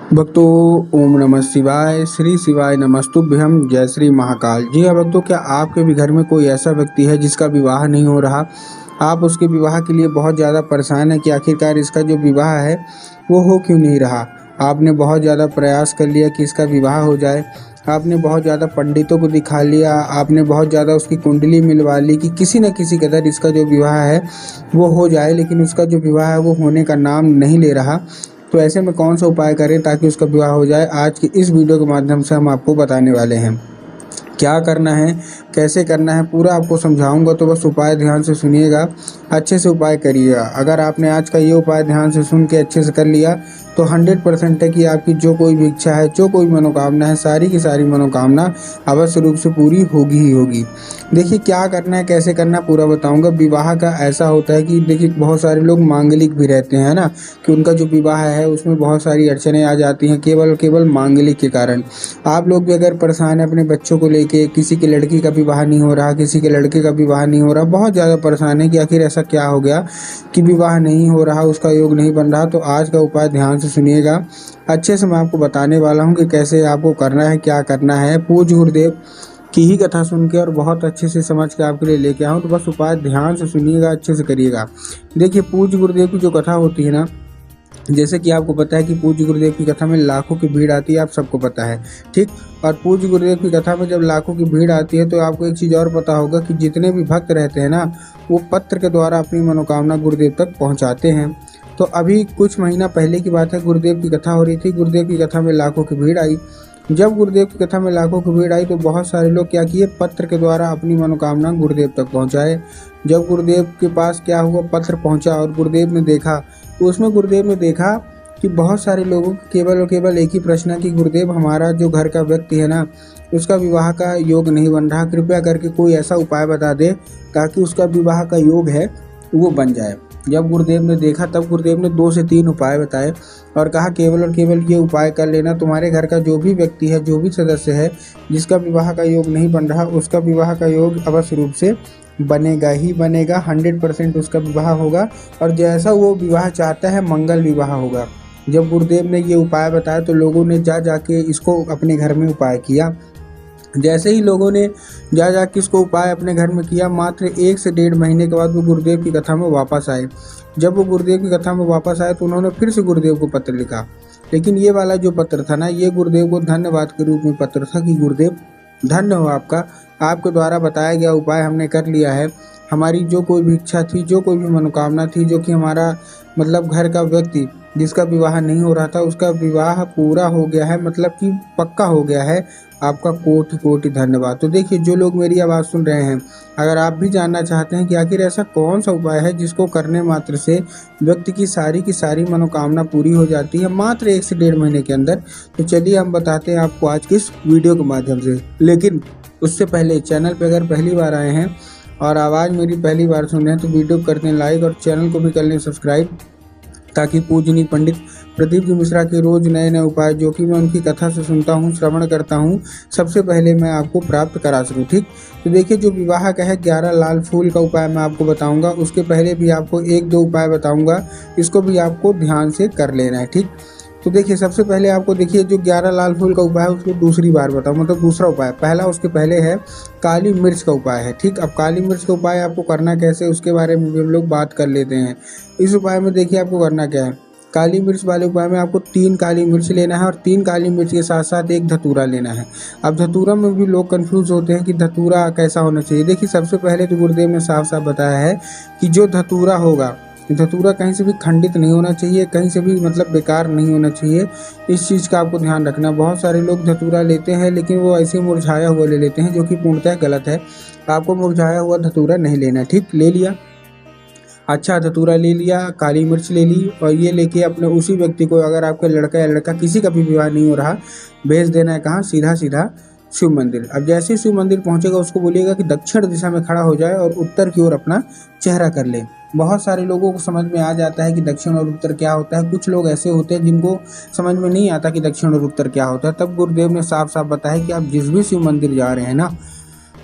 भक्तों, ओम नमः शिवाय। श्री शिवाय नमस्तुभ्यं। जय श्री महाकाल। जी हाँ भक्तों, क्या आपके भी घर में कोई ऐसा व्यक्ति है जिसका विवाह नहीं हो रहा? आप उसके विवाह के लिए बहुत ज़्यादा परेशान हैं कि आखिरकार इसका जो विवाह है वो हो क्यों नहीं रहा। आपने बहुत ज़्यादा प्रयास कर लिया कि इसका विवाह हो जाए, आपने बहुत ज़्यादा पंडितों को दिखा लिया, आपने बहुत ज़्यादा उसकी कुंडली मिलवा ली कि किसी न किसी कदर इसका जो विवाह है वो हो जाए, लेकिन उसका जो विवाह है वो होने का नाम नहीं ले रहा। तो ऐसे में कौन सा उपाय करें ताकि उसका विवाह हो जाए, आज की इस वीडियो के माध्यम से हम आपको बताने वाले हैं। क्या करना है, कैसे करना है, पूरा आपको समझाऊंगा। तो बस उपाय ध्यान से सुनिएगा, अच्छे से उपाय करिएगा। अगर आपने आज का ये उपाय ध्यान से सुन के अच्छे से कर लिया तो 100% है कि आपकी जो कोई भी इच्छा है, जो कोई मनोकामना है, सारी की सारी मनोकामना अवश्य रूप से पूरी होगी ही होगी। देखिए क्या करना है, कैसे करना है, पूरा बताऊंगा। विवाह का ऐसा होता है कि देखिए बहुत सारे लोग मांगलिक भी रहते हैं ना, कि उनका जो विवाह है उसमें बहुत सारी अड़चनें आ जाती हैं केवल मांगलिक के कारण। आप लोग भी अगर परेशान हैं अपने बच्चों को लेके, किसी की लड़की का विवाह नहीं हो रहा, किसी के लड़के का विवाह नहीं हो रहा, बहुत ज़्यादा परेशान है कि आखिर ऐसा क्या हो गया कि विवाह नहीं हो रहा, उसका योग नहीं बन रहा, तो आज का उपाय ध्यान से सुनिएगा। अच्छे से मैं आपको बताने वाला हूँ कि कैसे आपको करना है, क्या करना है। पूज्य गुरुदेव की ही कथा सुन के और बहुत अच्छे से समझ के आपके लिए लेके आऊँ, तो बस उपाय ध्यान से सुनिएगा, अच्छे से करिएगा। देखिए पूज्य गुरुदेव की जो कथा होती है ना, जैसे कि आपको पता है कि पूज्य गुरुदेव की कथा में लाखों की भीड़ आती है, आप सबको पता है, ठीक। और पूज्य गुरुदेव की कथा में जब लाखों की भीड़ आती है तो आपको एक चीज़ और पता होगा कि जितने भी भक्त रहते हैं ना, वो पत्र के द्वारा अपनी मनोकामना गुरुदेव तक पहुंचाते हैं। तो अभी कुछ महीना पहले की बात है, गुरुदेव की कथा हो रही थी। गुरुदेव की कथा में लाखों की भीड़ आई। जब गुरुदेव की कथा में लाखों की भीड़ आई तो बहुत सारे लोग क्या किए, पत्र के द्वारा अपनी मनोकामना गुरुदेव तक पहुंचाए। जब गुरुदेव के पास क्या हुआ, पत्र पहुंचा और गुरुदेव ने देखा, तो उसमें गुरुदेव ने देखा कि बहुत सारे लोगों को केवल और केवल एक ही प्रश्न है कि गुरुदेव, हमारा जो घर का व्यक्ति है ना, उसका विवाह का योग नहीं बन रहा, कृपया करके कोई ऐसा उपाय बता दे ताकि उसका विवाह का योग है वो बन जाए। जब गुरुदेव ने देखा तब गुरुदेव ने 2 से 3 उपाय बताए और कहा केवल और केवल ये उपाय कर लेना, तुम्हारे घर का जो भी व्यक्ति है, जो भी सदस्य है जिसका विवाह का योग नहीं बन रहा, उसका विवाह का योग अवश्य रूप से बनेगा ही बनेगा। 100% उसका विवाह होगा और जैसा वो विवाह चाहता है मंगल विवाह होगा। जब गुरुदेव ने ये उपाय बताया तो लोगों ने जाके इसको अपने घर में उपाय किया। जैसे ही लोगों ने जाके इसको उपाय अपने घर में किया, मात्र 1 से 1.5 महीने के बाद वो गुरुदेव की कथा में वापस आए। जब वो गुरुदेव की कथा में वापस आए तो उन्होंने फिर से गुरुदेव को पत्र लिखा, लेकिन ये वाला जो पत्र था ना, ये गुरुदेव को धन्यवाद के रूप में पत्र था कि गुरुदेव धन्य हो आपका, आपके द्वारा बताया गया उपाय हमने कर लिया है। हमारी जो कोई भी इच्छा थी, जो कोई भी मनोकामना थी, जो कि हमारा मतलब घर का व्यक्ति जिसका विवाह नहीं हो रहा था, उसका विवाह पूरा हो गया है, मतलब कि पक्का हो गया है। आपका कोटि कोटि धन्यवाद। तो देखिए जो लोग मेरी आवाज़ सुन रहे हैं, अगर आप भी जानना चाहते हैं कि आखिर ऐसा कौन सा उपाय है जिसको करने मात्र से व्यक्ति की सारी मनोकामना पूरी हो जाती है मात्र 1 से 1.5 महीने के अंदर, तो चलिए हम बताते हैं आपको आज की इस वीडियो के माध्यम से। लेकिन उससे पहले चैनल पर अगर पहली बार आए हैं और आवाज़ मेरी पहली बार सुन रहे हैं तो वीडियो करते हैं लाइक और चैनल को भी कर लें सब्सक्राइब, ताकि पूजनीय पंडित प्रदीप जी मिश्रा के रोज़ नए नए उपाय जो कि मैं उनकी कथा से सुनता हूँ, श्रवण करता हूँ, सबसे पहले मैं आपको प्राप्त करा सकूँ, ठीक। तो देखिए जो विवाह का है 11 लाल फूल का उपाय मैं आपको बताऊँगा। उसके पहले भी आपको 1-2 उपाय बताऊँगा, इसको भी आपको ध्यान से कर लेना है, ठीक। तो देखिए सबसे पहले आपको देखिए जो 11 लाल फूल का उपाय है उसको दूसरी बार बताऊँ, मतलब दूसरा उपाय। पहला उसके पहले है काली मिर्च का उपाय है, ठीक। अब काली मिर्च का उपाय आपको करना कैसे, उसके बारे में भी हम लोग बात कर लेते हैं। इस उपाय में देखिए आपको करना क्या है, काली मिर्च वाले उपाय में आपको 3 काली मिर्च लेना है और 3 काली मिर्च के साथ साथ 1 धतूरा लेना है। अब धतूरा में भी लोग कंफ्यूज होते हैं कि धतूरा कैसा होना चाहिए। देखिए सबसे पहले तो गुरुदेव ने साफ साफ बताया है कि जो धतूरा होगा, धतूरा कहीं से भी खंडित नहीं होना चाहिए, कहीं से भी मतलब बेकार नहीं होना चाहिए। इस चीज़ का आपको ध्यान रखना। बहुत सारे लोग धतूरा लेते हैं लेकिन वो ऐसे मुरझाया हुआ ले लेते हैं, जो कि पूर्णतः गलत है। आपको मुरझाया हुआ धतूरा नहीं लेना, ठीक। ले लिया, अच्छा धतूरा ले लिया, काली मिर्च ले ली और ये लेके अपने उसी व्यक्ति को, अगर आपका लड़का या लड़का किसी का भी विवाह नहीं हो रहा, भेज देना है कहाँ, सीधा सीधा शिव मंदिर। अब जैसे ही शिव मंदिर पहुंचेगा उसको बोलिएगा कि दक्षिण दिशा में खड़ा हो जाए और उत्तर की ओर अपना चेहरा कर ले। बहुत सारे लोगों को समझ में आ जाता है कि दक्षिण और उत्तर क्या होता है। कुछ लोग ऐसे होते हैं जिनको समझ में नहीं आता कि दक्षिण और उत्तर क्या होता है। तब गुरुदेव ने साफ साफ बताया कि आप जिस भी शिव मंदिर जा रहे हैं ना,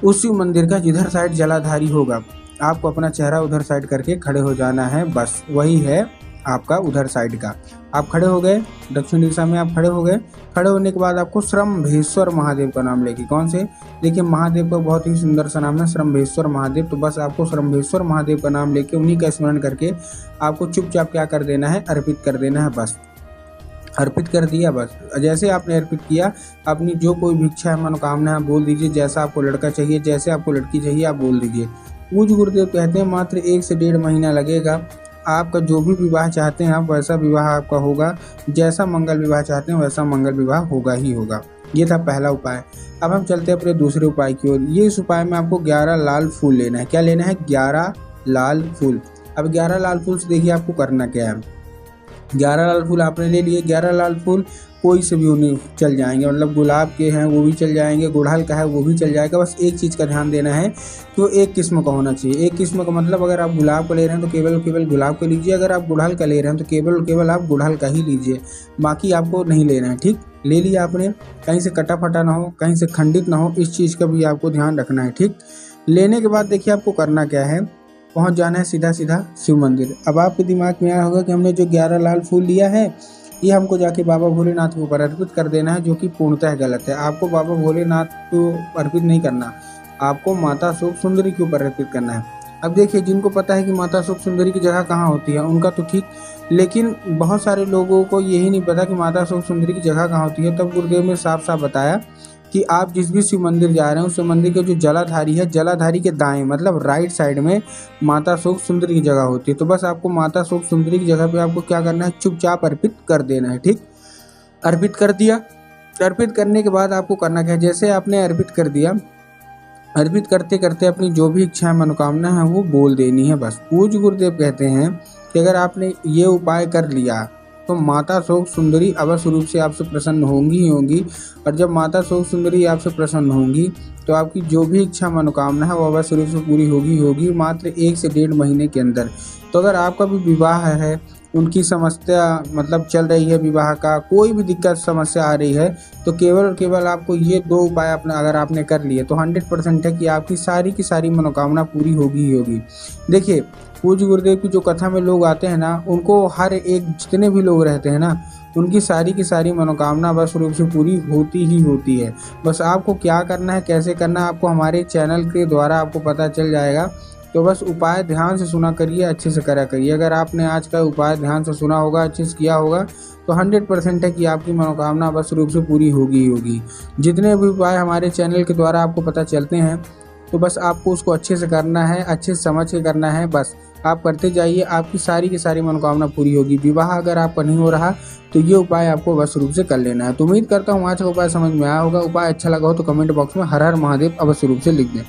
उस शिव मंदिर का जिधर साइड जलाधारी होगा, आपको अपना चेहरा उधर साइड करके खड़े हो जाना है, बस वही है आपका उधर साइड का। आप खड़े हो गए, दक्षिण दिशा में आप खड़े हो गए। खड़े होने के बाद आपको श्रम्भेश्वर महादेव का नाम लेके, कौन से, देखिए महादेव का बहुत ही सुंदर सा नाम है श्रम्भेश्वर महादेव। तो बस आपको श्रम्भेश्वर महादेव का नाम लेके उन्हीं का स्मरण करके आपको चुपचाप क्या कर देना है, अर्पित कर देना है। बस अर्पित कर दिया। बस जैसे आपने अर्पित किया, अपनी जो कोई भी इच्छा है, मनोकामना है, बोल दीजिए। जैसा आपको लड़का चाहिए, जैसे आपको लड़की चाहिए, आप बोल दीजिए। पूज्य गुरुदेव कहते हैं मात्र 1 से 1.5 महीना लगेगा। आपका जो भी विवाह चाहते हैं आप, वैसा विवाह आपका होगा। जैसा मंगल विवाह चाहते हैं वैसा मंगल विवाह होगा ही होगा। ये था पहला उपाय। अब हम चलते हैं अपने दूसरे उपाय की ओर। ये इस उपाय में आपको 11 लाल फूल लेना है। क्या लेना है? 11 लाल फूल। अब 11 लाल फूल से देखिए आपको करना क्या है। 11 लाल फूल आपने ले लिए। 11 लाल फूल कोई से भी उन्हें चल जाएंगे, मतलब गुलाब के हैं वो भी चल जाएंगे, गुड़हल का है वो भी चल जाएगा। बस एक चीज़ का ध्यान देना है कि वो एक किस्म का होना चाहिए। एक किस्म का मतलब अगर आप गुलाब का ले रहे हैं तो केवल गुलाब का लीजिए। अगर आप गुड़हल का ले रहे हैं तो केवल आप गुड़हल का ही लीजिए, बाकी आपको नहीं लेना है। ठीक, ले लिया आपने, कहीं से कटा फटा ना हो, कहीं से खंडित ना हो, इस चीज़ का भी आपको ध्यान रखना है। ठीक, लेने के बाद देखिए आपको करना क्या है, पहुंच जाना है सीधा सीधा शिव मंदिर। अब आपके दिमाग में आया होगा कि हमने जो 11 लाल फूल लिया है ये हमको जाके बाबा भोलेनाथ के ऊपर अर्पित कर देना है, जो कि पूर्णतः गलत है। आपको बाबा भोलेनाथ को अर्पित नहीं करना, आपको माता सुख सुंदरी के ऊपर अर्पित करना है। अब देखिए, जिनको पता है कि माता सुख सुंदरी की जगह कहाँ होती है उनका तो ठीक, लेकिन बहुत सारे लोगों को यही नहीं पता कि माता सुख सुंदरी की जगह कहाँ होती है। तब गुरुदेव ने साफ साफ बताया कि आप जिस भी शिव मंदिर जा रहे हैं उस मंदिर के जो जलाधारी है, जलाधारी के दाएं मतलब राइट साइड में माता सुख सुंदरी की जगह होती है। तो बस आपको माता सुख सुंदरी की जगह पे आपको क्या करना है, चुपचाप अर्पित कर देना है। ठीक, अर्पित कर दिया। अर्पित करने के बाद आपको करना क्या है, जैसे आपने अर्पित कर दिया, अर्पित करते करते अपनी जो भी इच्छा मनोकामना है वो बोल देनी है। बस पूज्य गुरुदेव कहते हैं कि अगर आपने ये उपाय कर लिया तो माता शोक सुंदरी अवश्य रूप से आपसे प्रसन्न होंगी ही होंगी। और जब माता शोक सुंदरी आपसे प्रसन्न होंगी तो आपकी जो भी इच्छा मनोकामना है वो अवश्य रूप से पूरी होगी होगी मात्र 1 से 1.5 महीने के अंदर। तो अगर आपका भी विवाह है, उनकी समस्या मतलब चल रही है, विवाह का कोई भी दिक्कत समस्या आ रही है, तो केवल और केवल आपको ये 2 उपाय अपना अगर आपने कर लिए तो 100% है कि आपकी सारी की सारी मनोकामना पूरी होगी ही होगी। देखिए, पूज्य गुरुदेव की जो कथा में लोग आते हैं ना, उनको हर एक जितने भी लोग रहते हैं ना, उनकी सारी की सारी मनोकामना बस रूप से पूरी होती ही होती है। बस आपको क्या करना है, कैसे करना है, आपको हमारे चैनल के द्वारा आपको पता चल जाएगा। तो बस उपाय ध्यान से सुना करिए, अच्छे से करा करिए। अगर आपने आज का उपाय ध्यान से सुना होगा, अच्छे से किया होगा, तो 100% है कि आपकी मनोकामना बस रूप से पूरी होगी ही होगी। जितने भी उपाय हमारे चैनल के द्वारा आपको पता चलते हैं, तो बस आपको उसको अच्छे से करना है, अच्छे से समझ के करना है। बस आप करते जाइए, आपकी सारी की सारी मनोकामना पूरी होगी। विवाह अगर आपका नहीं हो रहा तो ये उपाय आपको बस रूप से कर लेना है। तो उम्मीद करता हूँ आज का उपाय समझ में आया होगा। उपाय अच्छा लगा हो तो कमेंट बॉक्स में हर हर महादेव अवश्य रूप से लिख दें।